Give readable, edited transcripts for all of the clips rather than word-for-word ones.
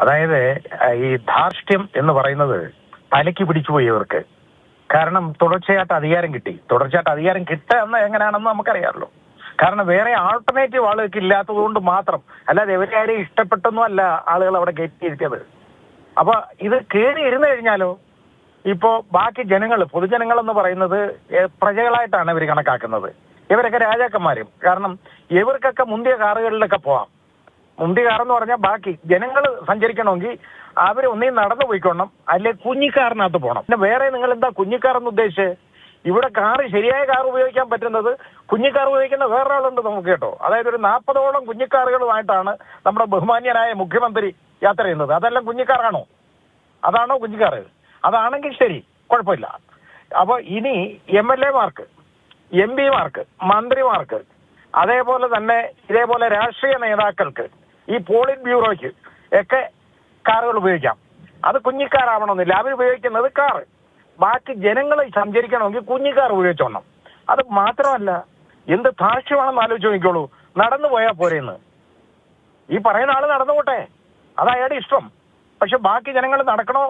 അതായത് ഈ ധാർഷ്ട്യം എന്ന് പറയുന്നത് തലയ്ക്ക് പിടിച്ചുപോയി ഇവർക്ക്. കാരണം തുടർച്ചയായിട്ട് അധികാരം കിട്ടി. തുടർച്ചയായിട്ട് അധികാരം കിട്ടുക എന്ന് എങ്ങനെയാണെന്ന് നമുക്കറിയാമല്ലോ. കാരണം വേറെ ആൾട്ടർനേറ്റീവ് ആളുകൾക്ക് ഇല്ലാത്തത് കൊണ്ട് മാത്രം, അല്ലാതെ ഇവരാരെയും ഇഷ്ടപ്പെട്ടൊന്നും അല്ല ആളുകൾ അവിടെ കയറ്റിയിരിക്കുന്നത്. അപ്പൊ ഇത് കയറി ഇരുന്ന് കഴിഞ്ഞാലോ, ഇപ്പോ ബാക്കി ജനങ്ങൾ, പൊതുജനങ്ങൾ എന്ന് പറയുന്നത് പ്രജകളായിട്ടാണ് ഇവർ കണക്കാക്കുന്നത്. ഇവരൊക്കെ രാജാക്കന്മാരും. കാരണം ഇവർക്കൊക്കെ മുന്തിയ കാറുകളിലൊക്കെ പോവാം. മുന്തിയ കാറെന്ന് പറഞ്ഞാൽ ബാക്കി ജനങ്ങൾ സഞ്ചരിക്കണമെങ്കിൽ അവർ ഒന്നീ നടന്നു പോയിക്കൊള്ളണം, അല്ലെ കുഞ്ഞിക്കാറിനകത്ത് പോകണം. പിന്നെ വേറെ നിങ്ങൾ എന്താ കുഞ്ഞിക്കാറെന്ന് ഉദ്ദേശിച്ച്? ഇവിടെ കാറ്, ശരിയായ കാർ ഉപയോഗിക്കാൻ പറ്റുന്നത് കുഞ്ഞിക്കാർ ഉപയോഗിക്കുന്ന വേറൊരാളുണ്ട് നമുക്ക് കേട്ടോ. അതായത് ഒരു 40ഓളം കുഞ്ഞിക്കാറുകളുമായിട്ടാണ് നമ്മുടെ ബഹുമാന്യനായ മുഖ്യമന്ത്രി യാത്ര ചെയ്യുന്നത്. അതെല്ലാം കുഞ്ഞിക്കാറാണോ? അതാണോ കുഞ്ഞിക്കാറ്? അതാണെങ്കിൽ ശരി, കുഴപ്പമില്ല. അപ്പൊ ഇനി MLA മാർക്ക്, MP മാർക്ക്, മന്ത്രിമാർക്ക്, അതേപോലെ തന്നെ ഇതേപോലെ രാഷ്ട്രീയ നേതാക്കൾക്ക്, ഈ പോളിറ്റ് ബ്യൂറോയ്ക്ക് ഒക്കെ കാറുകൾ ഉപയോഗിക്കാം. അത് കുഞ്ഞിക്കാറാവണമെന്നില്ല. അവർ ഉപയോഗിക്കുന്നത് കാറ്. ബാക്കി ജനങ്ങൾ സഞ്ചരിക്കണമെങ്കിൽ കുഞ്ഞിക്കാർ ഉപയോഗിച്ചോണം. അത് മാത്രമല്ല, എന്ത് ധാർഷ്ട്യമാണെന്ന് ആലോചിച്ച് നോക്കിക്കോളൂ. നടന്നു പോയാൽ പോരെന്ന് ഈ പറയുന്ന ആള് നടന്നു പോട്ടെ, അത് അയാളുടെ ഇഷ്ടം. പക്ഷെ ബാക്കി ജനങ്ങൾ നടക്കണോ,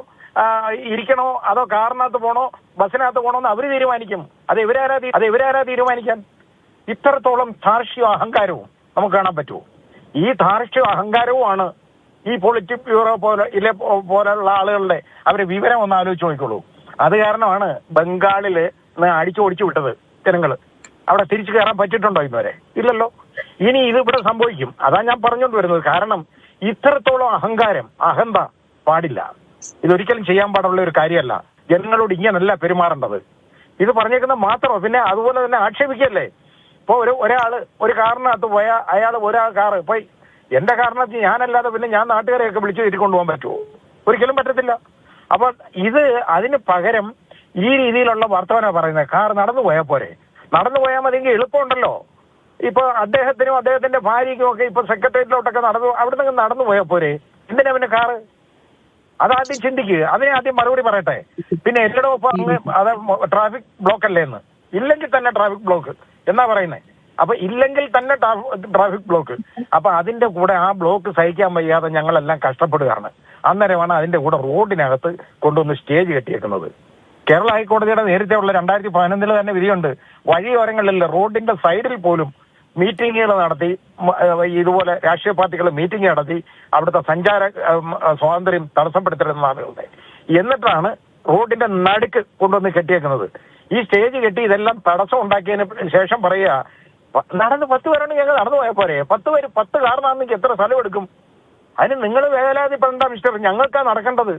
ഇരിക്കണോ, അതോ കാറിനകത്ത് പോണോ, ബസ്സിനകത്ത് പോണോ എന്ന് അവര് തീരുമാനിക്കും. അത് ഇവരാരാ തീരുമാനിക്കാൻ? ഇത്രത്തോളം ധാർഷ്ട്യവും അഹങ്കാരവും നമുക്ക് കാണാൻ പറ്റുമോ? ഈ ധാർഷ്ട്യവും അഹങ്കാരവുമാണ് ഈ പൊളിറ്റിക് ബ്യൂറോ പോലുള്ള ആളുകളുടെ അവരെ വിവരം ഒന്ന് ആലോചിച്ച് നോക്കിക്കോളൂ. അത് കാരണമാണ് ബംഗാളില് അടിച്ചു ഓടിച്ചു വിട്ടത് ജനങ്ങൾ. അവിടെ തിരിച്ചു കയറാൻ പറ്റിയിട്ടുണ്ടോ ഇന്നുവരെ? ഇല്ലല്ലോ. ഇനി ഇത് ഇവിടെ സംഭവിക്കും. അതാ ഞാൻ പറഞ്ഞുകൊണ്ട് വരുന്നത്. കാരണം ഇത്രത്തോളം അഹങ്കാരം, അഹന്ത പാടില്ല. ഇതൊരിക്കലും ചെയ്യാൻ പാടുള്ള ഒരു കാര്യമല്ല. ജനങ്ങളോട് ഇങ്ങനല്ല പെരുമാറേണ്ടത്. ഇത് പറഞ്ഞേക്കുന്നത് മാത്രമോ? പിന്നെ അതുപോലെ തന്നെ ആക്ഷേപിക്കല്ലേ. ഇപ്പൊ ഒരാള് ഒരു കാറിനകത്ത് പോയാൽ അയാൾ കാറ് പോയി, എന്റെ കാറിനകത്ത് ഞാനല്ലാതെ പിന്നെ ഞാൻ നാട്ടുകാരെയൊക്കെ വിളിച്ചു കയറ്റിക്കൊണ്ടു പോകാൻ പറ്റുമോ? ഒരിക്കലും പറ്റത്തില്ല. അപ്പൊ ഇത് അതിന് പകരം ഈ രീതിയിലുള്ള വർത്തമാനം പറയുന്നത്. കാർ നടന്നു പോയാൽ പോരെ, നടന്നു പോയാൽ മതിയെങ്കിൽ എളുപ്പമുണ്ടല്ലോ. ഇപ്പൊ അദ്ദേഹത്തിനും അദ്ദേഹത്തിന്റെ ഭാര്യയ്ക്കും ഒക്കെ ഇപ്പൊ സെക്രട്ടേറിയറ്റിലോട്ടൊക്കെ അവിടുന്ന് നടന്നു പോയാൽ പോരെ, എന്തിനാ പിന്നെ കാറ്? അതാദ്യം ചിന്തിക്കുക. അതിനെ ആദ്യം മറുപടി പറയട്ടെ. പിന്നെ എല്ലായിടവും അങ്ങ് അത് ട്രാഫിക് ബ്ലോക്ക് അല്ലേ എന്ന്. ഇല്ലെങ്കിൽ തന്നെ ട്രാഫിക് ബ്ലോക്ക് എന്നാ പറയുന്നത്. അപ്പൊ ഇല്ലെങ്കിൽ തന്നെ ട്രാഫിക് ബ്ലോക്ക്. അപ്പൊ അതിന്റെ കൂടെ ആ ബ്ലോക്ക് സഹിക്കാൻ വയ്യാതെ ഞങ്ങളെല്ലാം കഷ്ടപ്പെടുകയാണ്. അന്നേരമാണ് അതിന്റെ കൂടെ റോഡിനകത്ത് കൊണ്ടുവന്ന് സ്റ്റേജ് കെട്ടിയേക്കുന്നത്. കേരള ഹൈക്കോടതിയുടെ നേരത്തെ ഉള്ള 2011 തന്നെ വിധിയുണ്ട്. വഴിയോരങ്ങളിൽ റോഡിന്റെ സൈഡിൽ പോലും മീറ്റിങ്ങുകൾ നടത്തി, ഇതുപോലെ രാഷ്ട്രീയ പാർട്ടികൾ മീറ്റിംഗ് നടത്തി അവിടുത്തെ സഞ്ചാര സ്വാതന്ത്ര്യം തടസ്സപ്പെടുത്തരുന്ന ആളുകളുടെ. എന്നിട്ടാണ് റോഡിന്റെ നടുക്ക് കൊണ്ടുവന്ന് കെട്ടിയേക്കുന്നത്. ഈ സ്റ്റേജ് കെട്ടി ഇതെല്ലാം തടസ്സം ഉണ്ടാക്കിയതിന് ശേഷം പറയുക, നടന്ന് 10 പേരാണെങ്കിൽ ഞങ്ങൾ നടന്നു പോയാൽ പോരെ, 10 പേര് 10 കാറിനാണെങ്കിൽ എത്ര സ്ഥലം എടുക്കും? അതിന് നിങ്ങൾ വേവലാതിപ്പെടേണ്ട മിസ്റ്റർ, ഞങ്ങൾക്കാ നടക്കേണ്ടത്.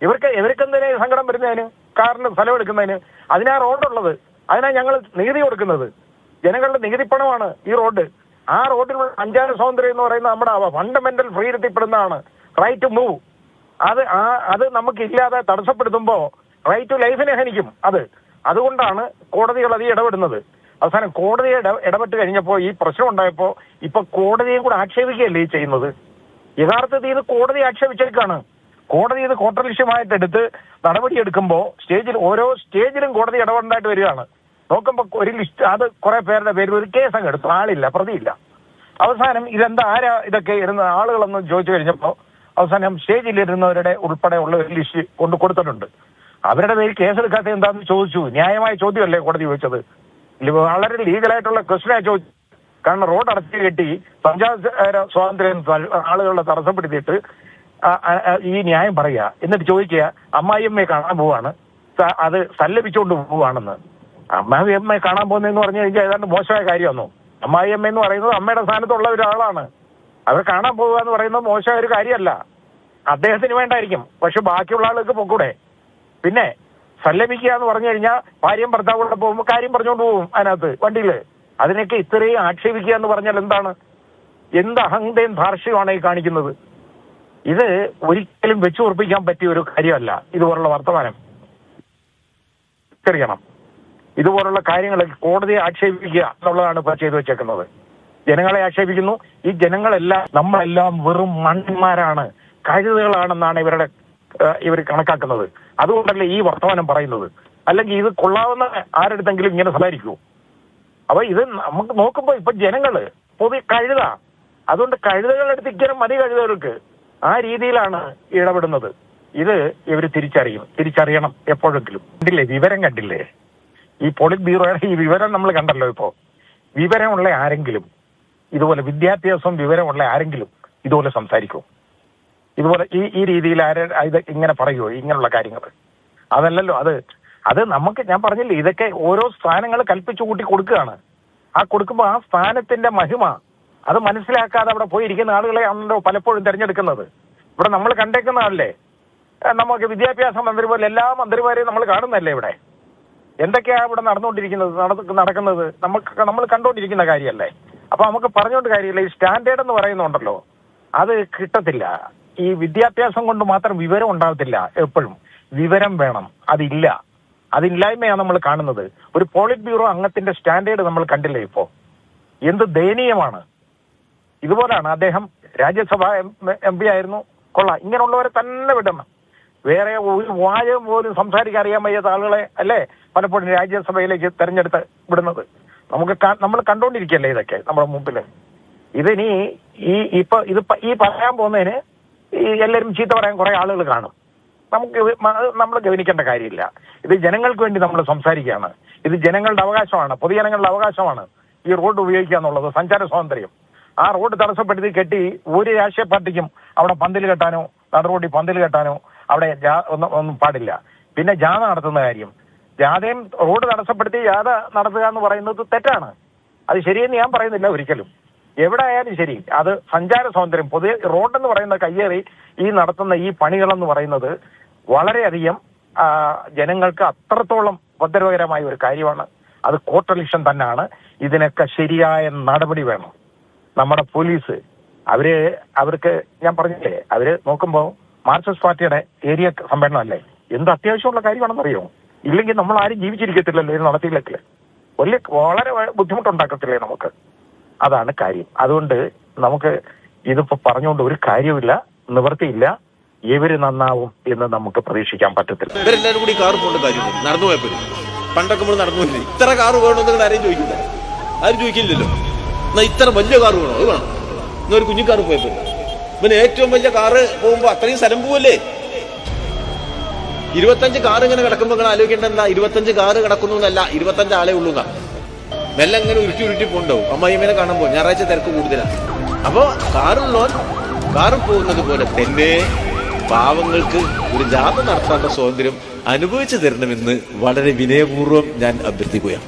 ഇവർക്കെന്തിനാ സങ്കടം വരുന്നതിന്, കാറിന് സ്ഥലം എടുക്കുന്നതിന്? അതിനാ റോഡുള്ളത്, അതിനാ ഞങ്ങൾ നികുതി കൊടുക്കുന്നത്. ജനങ്ങളുടെ നികുതിപ്പണമാണ് ഈ റോഡ്. ആ റോഡിലുള്ള സഞ്ചാര സ്വാതന്ത്ര്യം എന്ന് പറയുന്നത് നമ്മുടെ ഫണ്ടമെന്റൽ ഫ്രീഡത്തിൽപ്പെടുന്നതാണ്. Right to move. അത് നമുക്ക് ഇല്ലാതെ തടസ്സപ്പെടുത്തുമ്പോ റൈറ്റ് ടു ലൈഫിനെ ഹനിക്കും. അതുകൊണ്ടാണ് കോടതികൾ അത് ഇടപെടുന്നത്. അവസാനം കോടതിയെ ഇടപെട്ട് കഴിഞ്ഞപ്പോ ഈ പ്രശ്നം ഉണ്ടായപ്പോ ഇപ്പൊ കോടതിയെ കൂടെ ആക്ഷേപിക്കുകയല്ലേ ഈ ചെയ്യുന്നത്. യഥാർത്ഥത്തിൽ ഇത് കോടതി ആക്ഷേപിച്ചേക്കാണ്. കോടതി ഇത് കോട്ടലക്ഷ്യമായിട്ട് എടുത്ത് നടപടിയെടുക്കുമ്പോ ഓരോ സ്റ്റേജിലും കോടതി ഇടപെടേണ്ടതായിട്ട് വരികയാണ്. നോക്കുമ്പോ ഒരു ലിസ്റ്റ്, അത് കുറെ പേരുടെ പേര് ഒരു കേസ് അങ്ങ് എടുത്തു, ആളില്ല, പ്രതിയില്ല. അവസാനം ഇതെന്താ, ആരാ ഇതൊക്കെ ഇരുന്ന ആളുകളെന്ന് ചോദിച്ചു കഴിഞ്ഞപ്പോ അവസാനം സ്റ്റേജിലിരുന്നവരുടെ ഉൾപ്പെടെ ഉള്ള ഒരു ലിസ്റ്റ് കൊടുത്തിട്ടുണ്ട്. അവരുടെ പേര് കേസെടുക്കാത്ത എന്താണെന്ന് ചോദിച്ചു. ന്യായമായ ചോദ്യമല്ലേ കോടതി ചോദിച്ചത്? വളരെ ലീഗലായിട്ടുള്ള ക്വസ്റ്റ്യനായി ചോദിച്ചു. കാരണം റോഡ് അടച്ചു കെട്ടി സഞ്ചാര സ്വാതന്ത്ര്യം ആളുകളെ തടസ്സപ്പെടുത്തിയിട്ട് ഈ ന്യായം പറയുക. എന്നിട്ട് ചോദിക്കുക, അമ്മായിയമ്മയെ കാണാൻ പോവാണ്, അത് സല്ലപിച്ചുകൊണ്ട് പോവാണെന്ന്. അമ്മായിയമ്മയെ കാണാൻ പോകുന്നതെന്ന് പറഞ്ഞു കഴിഞ്ഞാൽ ഏതാണ്ട് മോശമായ കാര്യമാണോ? അമ്മായിയമ്മ എന്ന് പറയുന്നത് അമ്മയുടെ സ്ഥാനത്തുള്ള ഒരാളാണ്. അവർ കാണാൻ പോവുക എന്ന് പറയുന്നത് മോശമായ ഒരു കാര്യമല്ല. അദ്ദേഹത്തിന് വേണ്ടായിരിക്കും, പക്ഷെ ബാക്കിയുള്ള ആളുകൾക്ക് പൊക്കൂടെ. പിന്നെ സല്ലപിക്കുക എന്ന് പറഞ്ഞു കഴിഞ്ഞാൽ ഭാര്യയും ഭർത്താവൂടെ പോകുമ്പോൾ കാര്യം പറഞ്ഞുകൊണ്ട് പോകും അതിനകത്ത് വണ്ടിയിൽ. അതിനൊക്കെ ഇത്രയും ആക്ഷേപിക്കുക എന്ന് പറഞ്ഞാൽ എന്താണ്? എന്ത് അഹന്തയും ധാർഷ്ട്യമാണ് ഈ കാണിക്കുന്നത്? ഇത് ഒരിക്കലും വെച്ചു ഉറപ്പിക്കാൻ പറ്റിയ ഒരു കാര്യമല്ല. ഇതുപോലുള്ള വർത്തമാനം അറിയണം. ഇതുപോലുള്ള കാര്യങ്ങൾ കോടതിയെ ആക്ഷേപിക്കുക എന്നുള്ളതാണ് ഇപ്പോൾ ചെയ്തു വെച്ചേക്കുന്നത്. ജനങ്ങളെ ആക്ഷേപിക്കുന്നു. ഈ ജനങ്ങളെല്ലാം, നമ്മളെല്ലാം വെറും മണ്ണന്മാരാണ്, കഴുതകളാണെന്നാണ് ഇവർ കണക്കാക്കുന്നത്. അതുകൊണ്ടല്ലേ ഈ വർത്തമാനം പറയുന്നത്. അല്ലെങ്കിൽ ഇത് കൊള്ളാവുന്ന ആരെടുത്തെങ്കിലും ഇങ്ങനെ സംസാരിക്കൂ? അപ്പൊ ഇത് നമുക്ക് നോക്കുമ്പോ ഇപ്പൊ ജനങ്ങള് പൊതുവെ കഴുത, അതുകൊണ്ട് കഴുതകളെടുത്ത് ഇങ്ങനെ മതി കഴുതകൾക്ക്. ആ രീതിയിലാണ് ഇടപെടുന്നത്. ഇത് ഇവർ തിരിച്ചറിയണം എപ്പോഴെങ്കിലും. കണ്ടില്ലേ, വിവരം കണ്ടില്ലേ? ഈ പോളിറ്റ് ബ്യൂറോയുടെ ഈ വിവരം നമ്മൾ കണ്ടല്ലോ. ഇപ്പോ വിവരമുള്ള ആരെങ്കിലും ഇതുപോലെ, വിദ്യാഭ്യാസം വിവരമുള്ള ആരെങ്കിലും ഇതുപോലെ സംസാരിക്കുമോ? ഇതുപോലെ ഈ രീതിയിൽ ഇത് ഇങ്ങനെ പറയുമോ ഇങ്ങനെയുള്ള കാര്യങ്ങൾ? അതല്ലല്ലോ. അത് നമുക്ക്, ഞാൻ പറഞ്ഞില്ലേ, ഇതൊക്കെ ഓരോ സ്ഥാനങ്ങൾ കൽപ്പിച്ചു കൂട്ടി കൊടുക്കുകയാണ്. ആ കൊടുക്കുമ്പോൾ ആ സ്ഥാനത്തിന്റെ മഹിമ അത് മനസ്സിലാക്കാതെ അവിടെ പോയിരിക്കുന്ന ആളുകളെ ആണല്ലോ പലപ്പോഴും തിരഞ്ഞെടുക്കുന്നത്. ഇവിടെ നമ്മൾ കണ്ടേക്കുന്ന ആളല്ലേ, നമുക്ക് വിദ്യാഭ്യാസ മന്ത്രി പോലെ എല്ലാ മന്ത്രിമാരെയും നമ്മൾ കാണുന്നല്ലേ ഇവിടെ? എന്തൊക്കെയാ ഇവിടെ നടക്കുന്നത് നമ്മൾ കണ്ടുകൊണ്ടിരിക്കുന്ന കാര്യമല്ലേ? അപ്പൊ നമുക്ക് പറഞ്ഞുകൊണ്ട് കാര്യമില്ല. ഈ സ്റ്റാൻഡേർഡ് എന്ന് പറയുന്നുണ്ടല്ലോ, അത് കിട്ടത്തില്ല. ഈ വിദ്യാഭ്യാസം കൊണ്ട് മാത്രം വിവരം ഉണ്ടാകത്തില്ല. എപ്പോഴും വിവരം വേണം. അതില്ലായ്മയാണ് നമ്മൾ കാണുന്നത്. ഒരു പോളിറ്റ് ബ്യൂറോ അംഗത്തിന്റെ സ്റ്റാൻഡേർഡ് നമ്മൾ കണ്ടില്ലേ ഇപ്പോ? എന്ത് ദയനീയമാണ്. ഇതുപോലാണ് അദ്ദേഹം രാജ്യസഭ MP ആയിരുന്നു. കൊള്ളാം, ഇങ്ങനെയുള്ളവരെ തന്നെ വിടണം. വേറെ ഒരു വാചകം പോലും സംസാരിക്കാൻ അറിയാൻ വയ്യാത്ത ആളുകളെ അല്ലേ പലപ്പോഴും രാജ്യസഭയിലേക്ക് തെരഞ്ഞെടുത്ത് വിടുന്നത്. നമ്മൾ കണ്ടോണ്ടിരിക്കല്ലേ ഇതൊക്കെ നമ്മുടെ മുമ്പില്. ഇതിനി ഈ പറയാൻ പോകുന്നതിന് എല്ലാവരും ചീത്ത പറയാൻ കുറെ ആളുകൾ കാണും. നമ്മൾ ഗവനിക്കേണ്ട കാര്യമില്ല. ഇത് ജനങ്ങൾക്ക് വേണ്ടി നമ്മൾ സംസാരിക്കുകയാണ്. ഇത് ജനങ്ങളുടെ അവകാശമാണ്, പൊതുജനങ്ങളുടെ അവകാശമാണ് ഈ റോഡ് ഉപയോഗിക്കുക എന്നുള്ളത്, സഞ്ചാര സ്വാതന്ത്ര്യം. ആ റോഡ് തടസ്സപ്പെടുത്തി കെട്ടി ഒരു രാഷ്ട്രീയ പാർട്ടിക്കും അവിടെ പന്തൽ കെട്ടാനോ നടുറോഡിൽ പന്തൽ കെട്ടാനോ അവിടെ ഒന്നും പാടില്ല. പിന്നെ ജാഥ നടത്തുന്ന കാര്യം, ജാഥയും റോഡ് തടസ്സപ്പെടുത്തി ജാഥ നടത്തുക എന്ന് പറയുന്നത് തെറ്റാണ്. അത് ശരിയെന്ന് ഞാൻ പറയുന്നില്ല ഒരിക്കലും. എവിടെ ആയാലും ശരി, അത് സഞ്ചാര സ്വാതന്ത്ര്യം, പൊതുവെ റോഡെന്ന് പറയുന്ന കയ്യേറി ഈ നടത്തുന്ന ഈ പണികളെന്ന് പറയുന്നത് വളരെയധികം ജനങ്ങൾക്ക് അത്രത്തോളം ഉപദ്രവകരമായ ഒരു കാര്യമാണ്. അത് കോർട്ടലിഷൻ തന്നെയാണ്. ഇതിനൊക്കെ ശരിയായ നടപടി വേണം. നമ്മുടെ പോലീസ് അവർക്ക് ഞാൻ പറഞ്ഞില്ലേ, അവര് നോക്കുമ്പോൾ മാർക്സിസ്റ്റ് പാർട്ടിയുടെ ഏരിയ സമ്മേളനമല്ലേ, എന്ത് അത്യാവശ്യമുള്ള കാര്യമാണെന്നറിയോ? ഇല്ലെങ്കിൽ നമ്മൾ ആരും ജീവിച്ചിരിക്കത്തില്ലല്ലോ ഇത് നടത്തിയില്ലെങ്കിൽ. വളരെ ബുദ്ധിമുട്ടുണ്ടാക്കത്തില്ലേ നമുക്ക്? അതാണ് കാര്യം. അതുകൊണ്ട് നമുക്ക് ഇതിപ്പോ പറഞ്ഞുകൊണ്ട് ഒരു കാര്യമില്ല, നിവൃത്തിയില്ല. ഇവര് നന്നാവും എന്ന് നമുക്ക് പ്രതീക്ഷിക്കാൻ പറ്റത്തില്ല. ഇവരെല്ലാരും കൂടി കാർ പോകേണ്ട കാര്യമില്ല, നടന്നു പോയപ്പോഴും. പണ്ടൊക്കെ നമ്മൾ നടന്നു പോയില്ലേ? ഇത്ര കാറ് വേണമെന്ന് നിങ്ങൾ ആരെയും ചോദിക്കില്ല, ആരും ചോദിക്കില്ലല്ലോ. എന്നാ ഇത്ര വലിയ കാറ് വേണോ? അത് വേണം. എന്നൊരു കുഞ്ഞിക്കാറ് പോയപ്പോ പിന്നെ ഏറ്റവും വലിയ കാറ് പോകുമ്പോ അത്രയും സ്ഥലം പോവല്ലേ? 25 കാറ് ഇങ്ങനെ കിടക്കുമ്പോ നിങ്ങൾ ആലോചിക്കേണ്ട എന്താ? 25 കാറ് കിടക്കുന്നു എന്നല്ല, 25 ആളെ ഉള്ളൂ എന്നാ. മെല്ലെ ഇങ്ങനെ ഉരുട്ടി പോണ്ടാവും. അമ്മായിമ്മേനെ കാണുമ്പോ ഞായറാഴ്ച തിരക്ക് കൂടുതലാണ്. അപ്പോ കാറുള്ളവൻ കാറിൽ പോകുന്നത് പോലെ തന്നെ പാവങ്ങൾക്ക് ഒരു ജാഥ നടത്താനുള്ള സ്വാതന്ത്ര്യം അനുഭവിച്ചു തരണമെന്ന് വളരെ വിനയപൂർവ്വം ഞാൻ അഭ്യർത്ഥിക്കുകയാണ്.